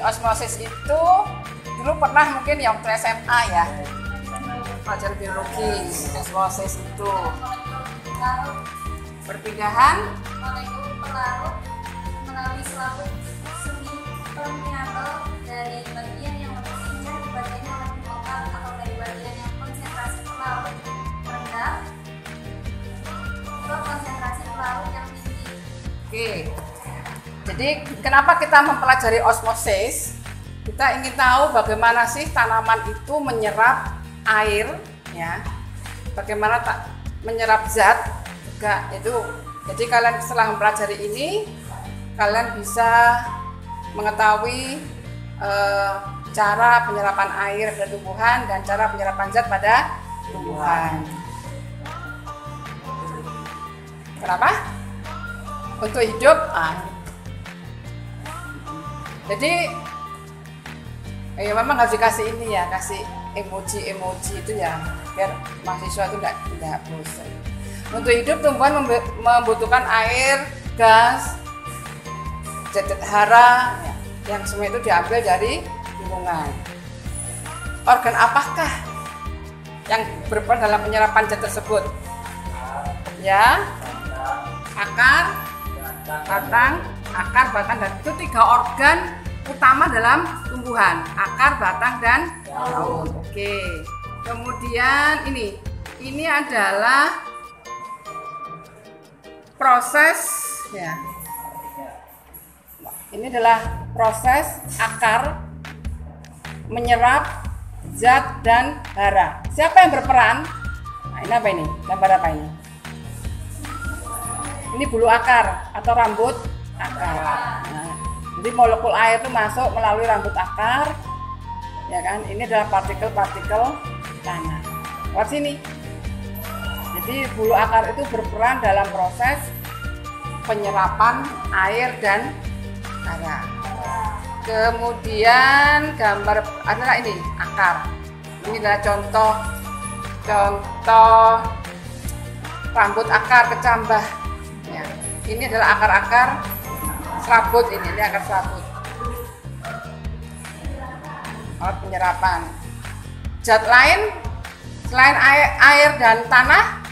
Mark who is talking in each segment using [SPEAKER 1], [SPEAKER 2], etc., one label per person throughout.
[SPEAKER 1] osmosis itu dulu pernah mungkin yang waktu SMA ya, pelajaran biologi. Osmosis itu perpindahan
[SPEAKER 2] molekul pelarut melalui selaput semi permeabel dari bagian yang lebih indah ke bagian yang lebih lokal atau dari bagian yang konsentrasi pelarut rendah ke konsentrasi pelarut yang tinggi.
[SPEAKER 1] Oke. Jadi kenapa kita mempelajari osmosis? Kita ingin tahu bagaimana sih tanaman itu menyerap air, ya. Bagaimana menyerap zat juga itu. Jadi kalian setelah mempelajari ini, kalian bisa mengetahui cara penyerapan air pada tumbuhan dan cara penyerapan zat pada tumbuhan. Kenapa? Untuk hidup. Jadi ya memang harus dikasih ini ya, kasih emoji itu ya, biar mahasiswa itu nggak bosan. Untuk hidup tumbuhan membutuhkan air, gas, zat hara, ya, yang semua itu diambil dari lingkungan. Organ apakah yang berperan dalam penyerapan zat tersebut? Ya, akar, batang, dan itu 3 organ utama dalam tumbuhan: akar, batang, dan daun. Oke. Kemudian ini adalah proses ya. Ini adalah proses akar menyerap zat dan hara. Siapa yang berperan? Nah, ini apa ini? Gambar apa ini? Ini bulu akar atau rambut akar. Nah, jadi molekul air itu masuk melalui rambut akar, ya kan? Ini adalah partikel-partikel tanah. Lewat sini. Jadi bulu akar itu berperan dalam proses penyerapan air dan hara. Kemudian gambar adalah ini akar. Ini adalah contoh rambut akar kecambah. Ya. Ini adalah akar-akar serabut ini akar serabut. Penyerapan zat lain selain air dan tanah,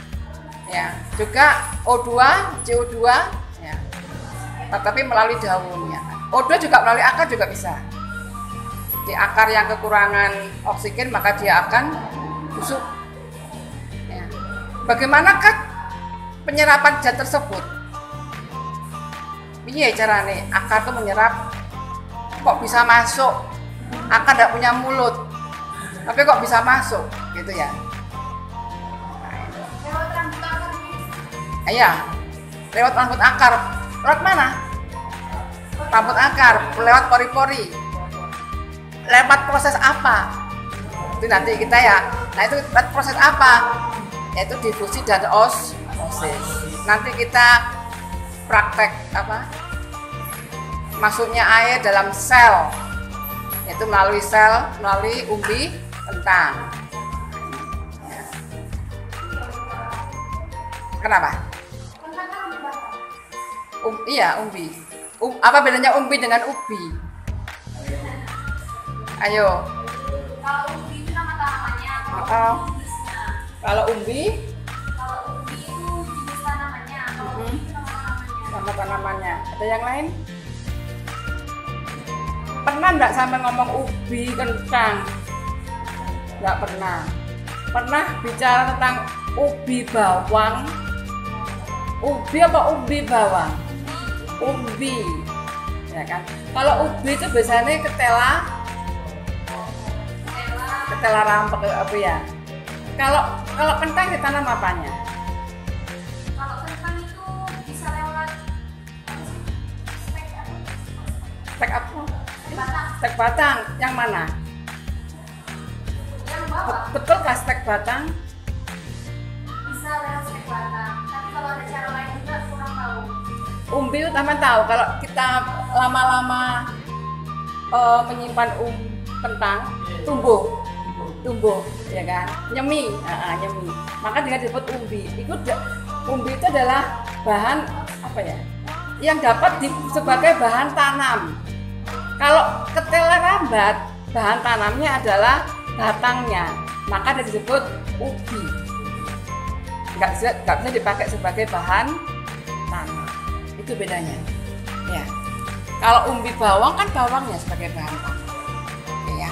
[SPEAKER 1] ya juga O2, CO2, ya. Tapi melalui daun, ya. O2 juga melalui akar juga bisa. Di akar yang kekurangan oksigen maka dia akan busuk. Ya. Bagaimanakah penyerapan zat tersebut? Iya caranya akar tuh menyerap, kok bisa masuk? Akar tidak punya mulut, tapi kok bisa masuk, gitu ya?
[SPEAKER 2] Lewat rambut akar ini.
[SPEAKER 1] Iya, lewat rambut akar. Lewat mana? Rambut akar, lewat pori-pori. Lewat proses apa? Itu nanti kita ya. Nah itu lewat proses apa? Yaitu difusi dan osmosis. Nanti kita praktek apa? Masuknya air dalam sel, yaitu melalui umbi kentang. Kenapa? Iya, umbi. Apa bedanya umbi dengan ubi? Ayo.
[SPEAKER 2] Kalau umbi itu nama tanamannya,
[SPEAKER 1] Kalau umbi?
[SPEAKER 2] Kalau umbi itu jenis tanamannya, kalau ubi itu nama tanamannya.
[SPEAKER 1] Nama tanamannya. Ada yang lain? Pernah nggak sampai ngomong ubi kentang? Nggak pernah. Pernah bicara tentang ubi bawang? Ubi apa ubi bawang? Ubi, ya kan? Kalau ubi itu biasanya ketela rampak apa ya? Kalau kentang ditanam apanya?
[SPEAKER 2] Kalau kentang itu bisa lewat
[SPEAKER 1] Stek apa?
[SPEAKER 2] batang.
[SPEAKER 1] Stek batang. Yang mana?
[SPEAKER 2] Yang bawah
[SPEAKER 1] Betulkah stek batang?
[SPEAKER 2] bisa lewat stek batang. Tapi kalau ada cara lain juga kurang tahu.
[SPEAKER 1] Umbi itu teman tahu kalau kita lama-lama menyimpan kentang tumbuh ya kan, nyemi, maka dia disebut umbi. Umbi itu adalah bahan apa ya, yang dapat sebagai bahan tanam Kalau ketel rambat, bahan tanamnya adalah batangnya, maka dia disebut ubi. Nggak bisa dipakai sebagai bahan tanam. Itu bedanya. Ya. Kalau umbi bawang kan bawangnya sebagai bahan tanam. Oke ya.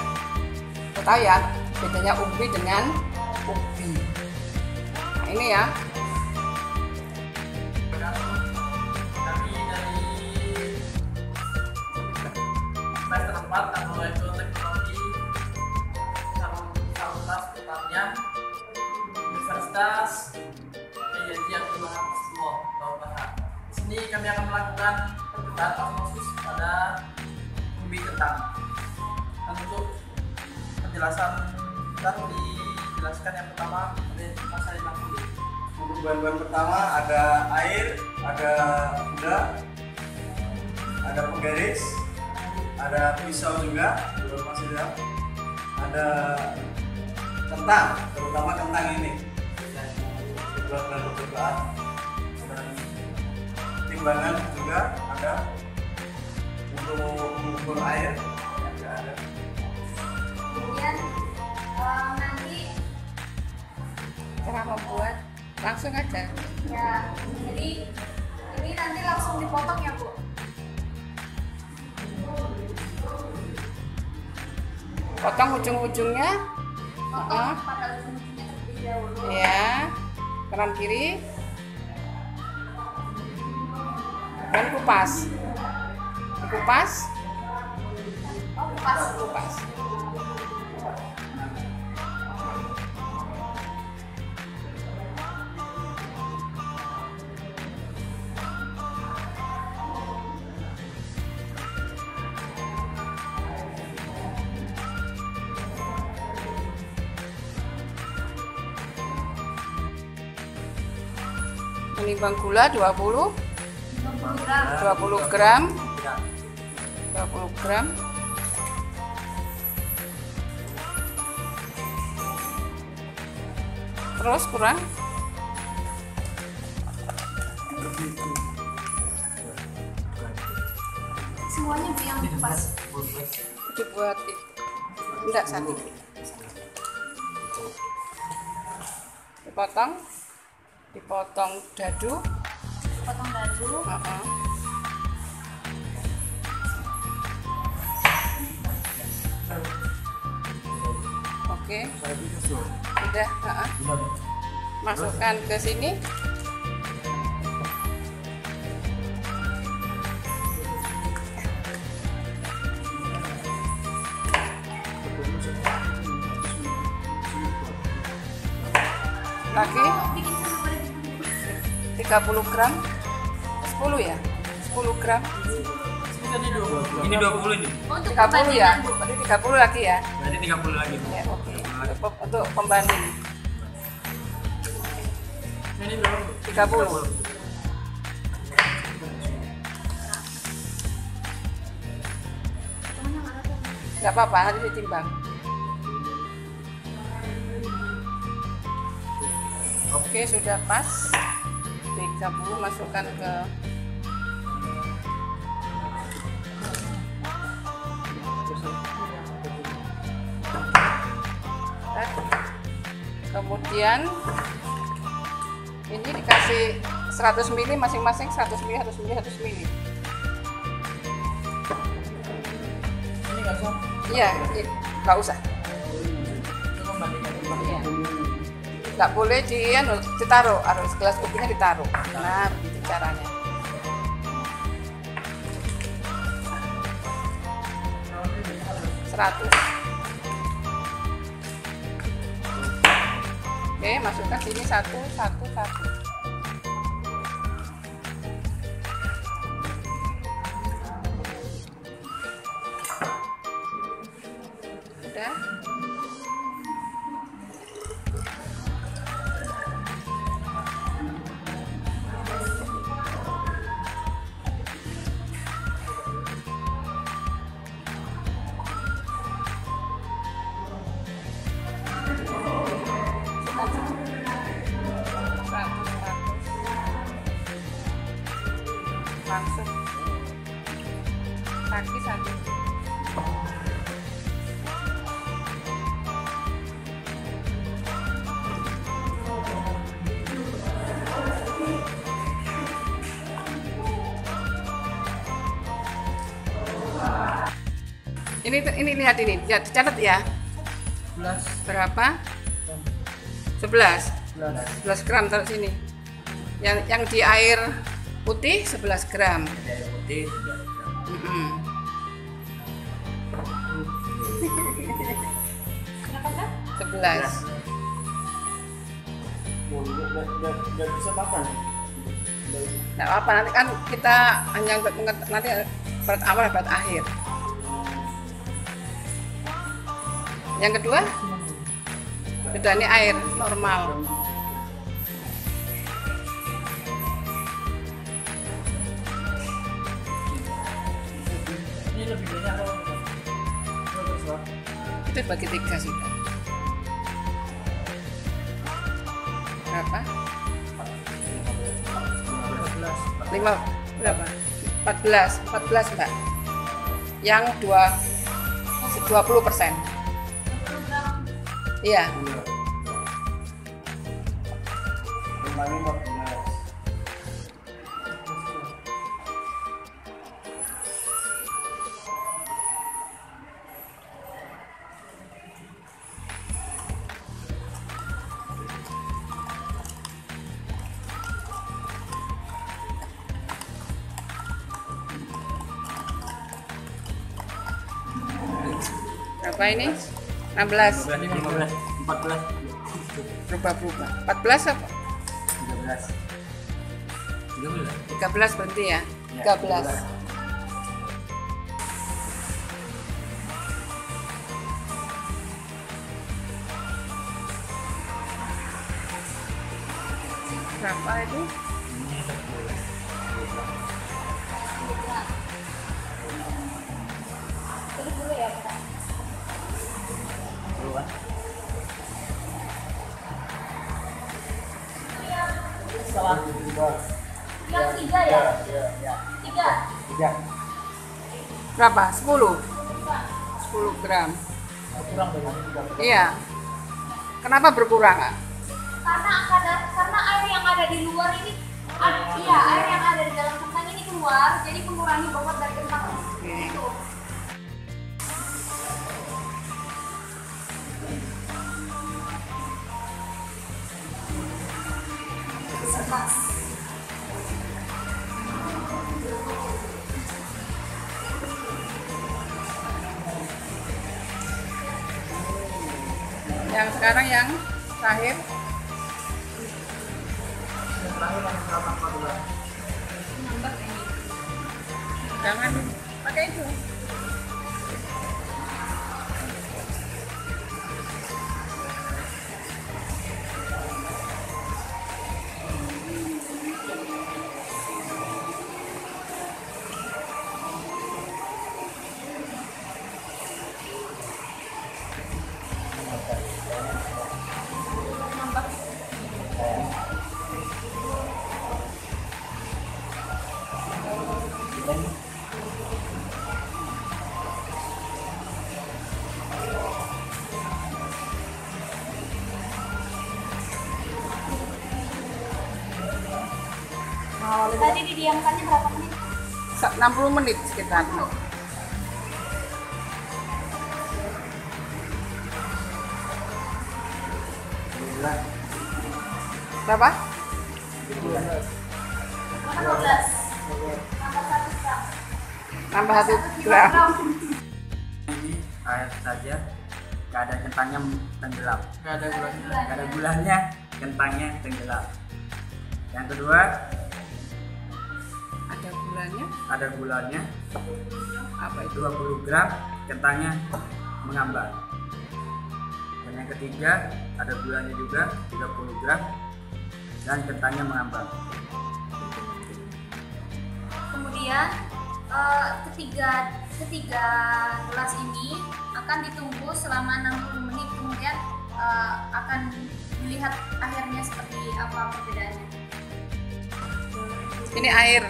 [SPEAKER 1] Kita tahu ya bedanya umbi dengan ubi. Nah, ini ya.
[SPEAKER 3] Kami dari semester 4 atau ekonomi Fakultas Pertanian Universitas yang Bahan. Di sini kami akan melakukan percobaan osmosis pada umbi kentang. Dan untuk penjelasan kita dijelaskan yang pertama oleh Mas Ali Mahmudi.
[SPEAKER 4] Untuk bahan-bahan pertama ada air, ada gula, ada penggaris, ada pisau juga, ada kentang, terutama kentang ini. Bahan percobaan dan timbangan juga ada untuk mengukur air juga ada.
[SPEAKER 2] Kemudian nanti
[SPEAKER 1] Cara membuat langsung aja.
[SPEAKER 2] ya, jadi ini nanti langsung dipotong ya Bu.
[SPEAKER 1] Potong ujung-ujungnya.
[SPEAKER 2] Potong pada ujung-ujungnya terlebih dahulu.
[SPEAKER 1] Ya. Kanan kiri. Dan kupas. Dikupas.
[SPEAKER 2] Oh, kupas.
[SPEAKER 1] Kupas. Menimbang gula 20
[SPEAKER 2] 20 gram.
[SPEAKER 1] 20 gram 20 gram terus kurang
[SPEAKER 2] Semuanya Bu yang dikupas.
[SPEAKER 1] dibuat enggak satu dipotong dadu.
[SPEAKER 2] Potong dadu.
[SPEAKER 1] Oke, udah. Masukkan ke sini. Lagi
[SPEAKER 2] Bikin sama boleh bikin.
[SPEAKER 1] 30 gram 10 ya 10 gram
[SPEAKER 3] Ini 20 nih.
[SPEAKER 2] Oh, untuk
[SPEAKER 1] 30 ya
[SPEAKER 2] perbandingan, Bu.
[SPEAKER 1] berarti 30 lagi ya
[SPEAKER 3] Berarti 30 lagi.
[SPEAKER 1] ya oke untuk pembanding
[SPEAKER 3] Ini berapa?
[SPEAKER 1] 30
[SPEAKER 2] Temennya mana tuh?
[SPEAKER 1] nggak apa-apa nanti ditimbang. Oke sudah pas 30 masukkan ke kemudian ini dikasih 100 ml masing-masing 100 ml 100 ml 100 ml
[SPEAKER 3] Ini nggak usah.
[SPEAKER 1] iya nggak usah
[SPEAKER 3] Cuma bandingkan.
[SPEAKER 1] iya. Nggak boleh ditaruh harus gelas kopinya ditaruh nah begitu caranya 100. Oke, masukkan sini 1, 1, 1. Udah. Langsung kaki 1 Ini lihat ini, dicatat ya.
[SPEAKER 3] 11
[SPEAKER 1] Berapa? 11. 11 gram taruh sini. Yang di air putih 11 gram.
[SPEAKER 3] air putih 11 gram.
[SPEAKER 1] Mm-mm.
[SPEAKER 2] Berapa kan?
[SPEAKER 1] 11.
[SPEAKER 4] Nggak bisa makan.
[SPEAKER 1] Nggak apa, nanti kan kita hanya untuk nanti berat awal berat akhir. Yang kedua ini air normal.
[SPEAKER 3] Ini lebih banyak apa?
[SPEAKER 1] Itu bagi 3 sudah. Berapa?
[SPEAKER 3] 15
[SPEAKER 1] 5 berapa? 14 Mbak. Yang 20%.
[SPEAKER 2] 20 gram.
[SPEAKER 1] Iya.
[SPEAKER 4] Kentangnya 14.
[SPEAKER 1] Berapa ini? 16.
[SPEAKER 3] 15 14
[SPEAKER 1] Berubah-berubah. 14 apa?
[SPEAKER 3] 13
[SPEAKER 1] 13 berarti ya? 13. Berapa itu?
[SPEAKER 2] Terus dulu ya, Pak.
[SPEAKER 3] salah
[SPEAKER 2] Yang 3 ya? 3.
[SPEAKER 1] Berapa? 10? 10 gram.
[SPEAKER 3] kurang dari
[SPEAKER 1] Iya. Kenapa berkurang?
[SPEAKER 2] Karena air yang ada di luar ini air yang ada di dalam kentang ini keluar, jadi mengurangi bobot dari kentang. Gitu.
[SPEAKER 1] Yang sekarang yang terakhir jangan pakai itu.
[SPEAKER 2] Tadi didiamkannya berapa menit?
[SPEAKER 1] 60 menit sekitar. Berapa?
[SPEAKER 2] 12.
[SPEAKER 1] Tambah 1 gram.
[SPEAKER 5] Ini air saja, nggak ada kentangnya tenggelam,
[SPEAKER 3] nggak ada gulanya.
[SPEAKER 5] nggak ada gulanya, kentangnya tenggelam. Yang kedua,
[SPEAKER 1] Ada gulanya.
[SPEAKER 5] ada gulanya
[SPEAKER 1] Apa itu?
[SPEAKER 5] 20 gram, kentangnya mengambang. Dan yang ketiga, ada gulanya juga 30 gram dan kentangnya mengambang.
[SPEAKER 2] Kemudian ketiga gelas ini akan ditunggu selama 60 menit, kemudian akan dilihat akhirnya seperti apa perbedaannya.
[SPEAKER 1] Ini air.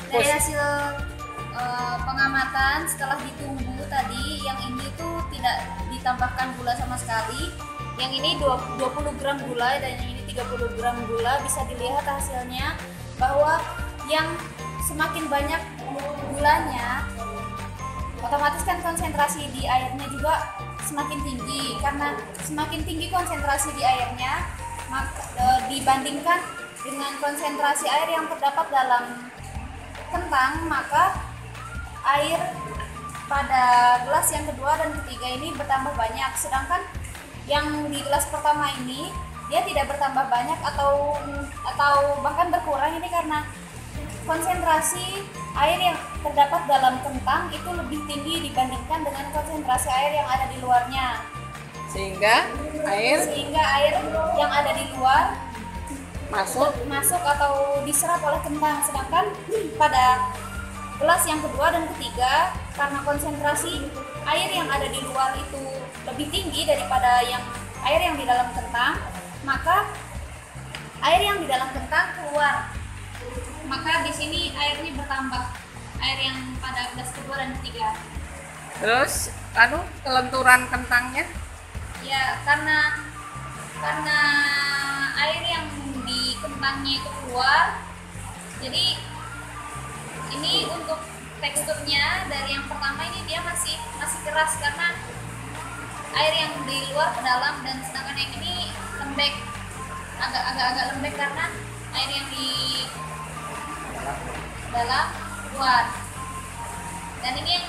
[SPEAKER 2] Dari hasil pengamatan setelah ditunggu tadi, yang ini tuh tidak ditambahkan gula sama sekali. Yang ini 20 gram gula dan yang ini 30 gram gula. Bisa dilihat hasilnya bahwa yang semakin banyak gulanya otomatis kan konsentrasi di airnya juga semakin tinggi. Karena semakin tinggi konsentrasi di airnya dibandingkan dengan konsentrasi air yang terdapat dalam kentang, maka air pada gelas yang kedua dan ketiga ini bertambah banyak, sedangkan yang di gelas pertama ini dia tidak bertambah banyak atau bahkan berkurang. Ini karena konsentrasi air yang terdapat dalam kentang itu lebih tinggi dibandingkan dengan konsentrasi air yang ada di luarnya,
[SPEAKER 1] sehingga air
[SPEAKER 2] yang ada di luar
[SPEAKER 1] masuk
[SPEAKER 2] atau diserap oleh kentang. Sedangkan pada gelas yang kedua dan ketiga, karena konsentrasi air yang ada di luar itu lebih tinggi daripada air yang di dalam kentang, maka air yang di dalam kentang keluar. Maka di sini airnya bertambah, air yang pada gelas kedua dan ketiga.
[SPEAKER 1] Terus kelenturan kentangnya?
[SPEAKER 2] Ya, karena air yang di kentangnya itu keluar, jadi ini untuk teksturnya dari yang pertama ini dia masih keras karena air yang di luar ke dalam, dan sedangkan yang ini lembek, agak lembek karena air yang di dalam keluar. Dan ini yang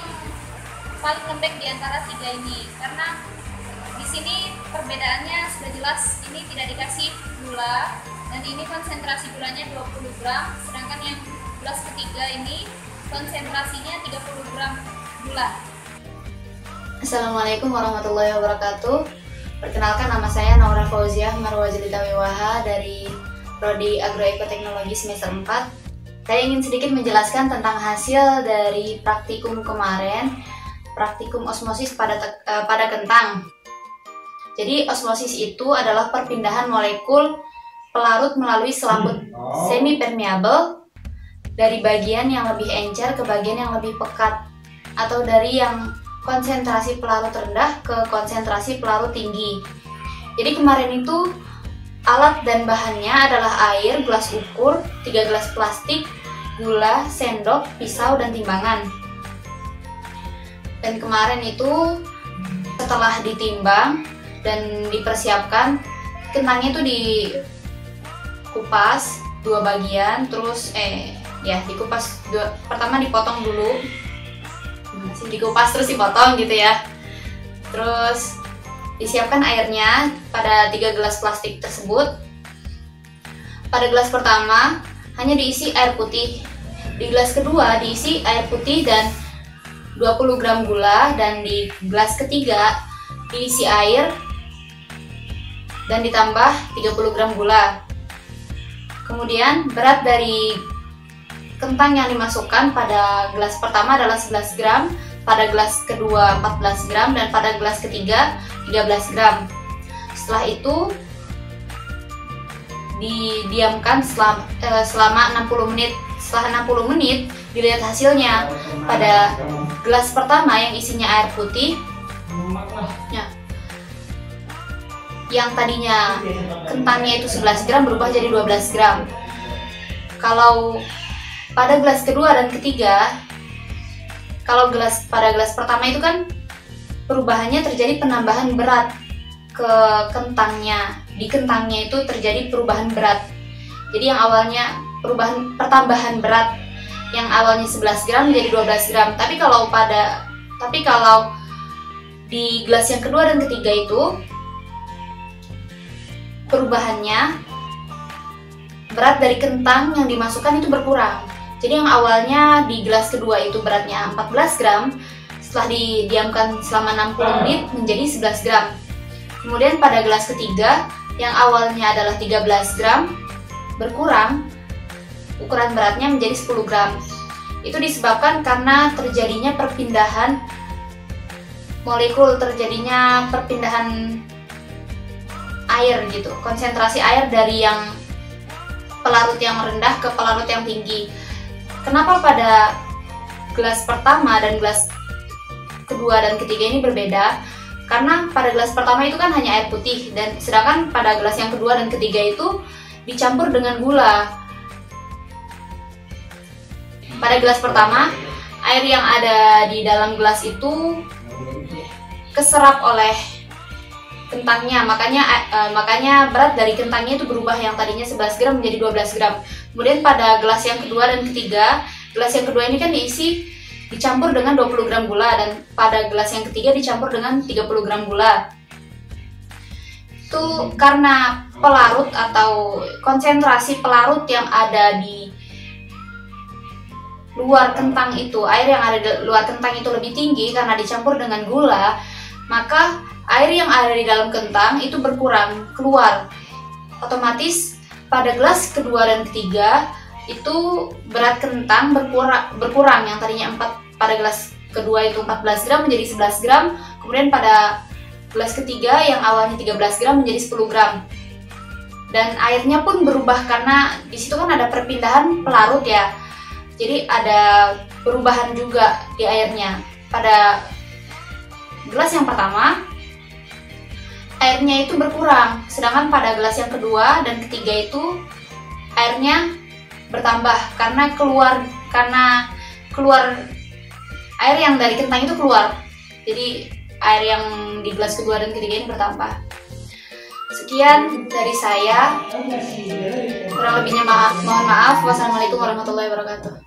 [SPEAKER 2] paling lembek di antara tiga ini, karena di sini perbedaannya sudah jelas, ini tidak dikasih gula dan ini konsentrasi gulanya 20 gram, sedangkan yang gelas ketiga ini konsentrasinya 30 gram gula.
[SPEAKER 6] Assalamualaikum warahmatullahi wabarakatuh. Perkenalkan, nama saya Naura Fauziah Marwazilita Wiwaha dari Prodi Agroekoteknologi semester 4. Saya ingin sedikit menjelaskan tentang hasil dari praktikum kemarin, praktikum osmosis pada kentang. Jadi osmosis itu adalah perpindahan molekul pelarut melalui selaput semi permeable dari bagian yang lebih encer ke bagian yang lebih pekat, atau dari yang konsentrasi pelarut rendah ke konsentrasi pelarut tinggi. Jadi kemarin itu alat dan bahannya adalah air, gelas ukur, 3 gelas plastik, gula, sendok, pisau, dan timbangan. Dan kemarin itu setelah ditimbang dan dipersiapkan, kentangnya itu dikupas 2 bagian, terus dikupas pertama dipotong dulu, dikupas terus dipotong gitu ya. Terus disiapkan airnya pada 3 gelas plastik tersebut. Pada gelas pertama hanya diisi air putih, di gelas kedua diisi air putih dan 20 gram gula, dan di gelas ketiga diisi air dan ditambah 30 gram gula. Kemudian berat dari kentang yang dimasukkan pada gelas pertama adalah 11 gram, pada gelas kedua 14 gram, dan pada gelas ketiga 13 gram. Setelah itu didiamkan selama 60 menit. Setelah 60 menit dilihat hasilnya. Pada gelas pertama yang isinya air putih, yang tadinya kentangnya itu 11 gram berubah jadi 12 gram. Kalau pada gelas kedua dan ketiga, pada gelas pertama itu kan perubahannya terjadi penambahan berat ke kentangnya. Di kentangnya itu terjadi perubahan berat. Jadi yang awalnya pertambahan berat yang awalnya 11 gram menjadi 12 gram. Tapi kalau di gelas yang kedua dan ketiga itu perubahannya berat dari kentang yang dimasukkan itu berkurang. Jadi yang awalnya di gelas kedua itu beratnya 14 gram, setelah didiamkan selama 60 menit menjadi 11 gram. Kemudian pada gelas ketiga yang awalnya adalah 13 gram berkurang, ukuran beratnya menjadi 10 gram. Itu disebabkan karena terjadinya perpindahan molekul, terjadinya perpindahan air gitu, konsentrasi air dari yang pelarut yang rendah ke pelarut yang tinggi. Kenapa pada gelas pertama dan gelas kedua dan ketiga ini berbeda? Karena pada gelas pertama itu kan hanya air putih, dan sedangkan pada gelas yang kedua dan ketiga itu dicampur dengan gula. Pada gelas pertama air yang ada di dalam gelas itu keserap oleh kentangnya, makanya berat dari kentangnya itu berubah, yang tadinya 11 gram menjadi 12 gram. Kemudian pada gelas yang kedua dan ketiga, gelas yang kedua ini kan dicampur dengan 20 gram gula, dan pada gelas yang ketiga dicampur dengan 30 gram gula. Itu karena pelarut atau konsentrasi pelarut yang ada di luar kentang itu, air yang ada di luar kentang itu lebih tinggi karena dicampur dengan gula, maka air yang ada di dalam kentang itu berkurang, keluar. Otomatis pada gelas kedua dan ketiga itu berat kentang berkurang, yang tadinya pada gelas kedua itu 14 gram menjadi 11 gram, kemudian pada gelas ketiga yang awalnya 13 gram menjadi 10 gram. Dan airnya pun berubah karena di situ kan ada perpindahan pelarut ya. Jadi ada perubahan juga di airnya. Pada gelas yang pertama airnya itu berkurang, sedangkan pada gelas yang kedua dan ketiga itu airnya bertambah karena keluar air yang dari kentang itu keluar. Jadi air yang di gelas kedua dan ketiga ini bertambah. Sekian dari saya. Kurang lebihnya mohon maaf. Wassalamualaikum warahmatullahi wabarakatuh.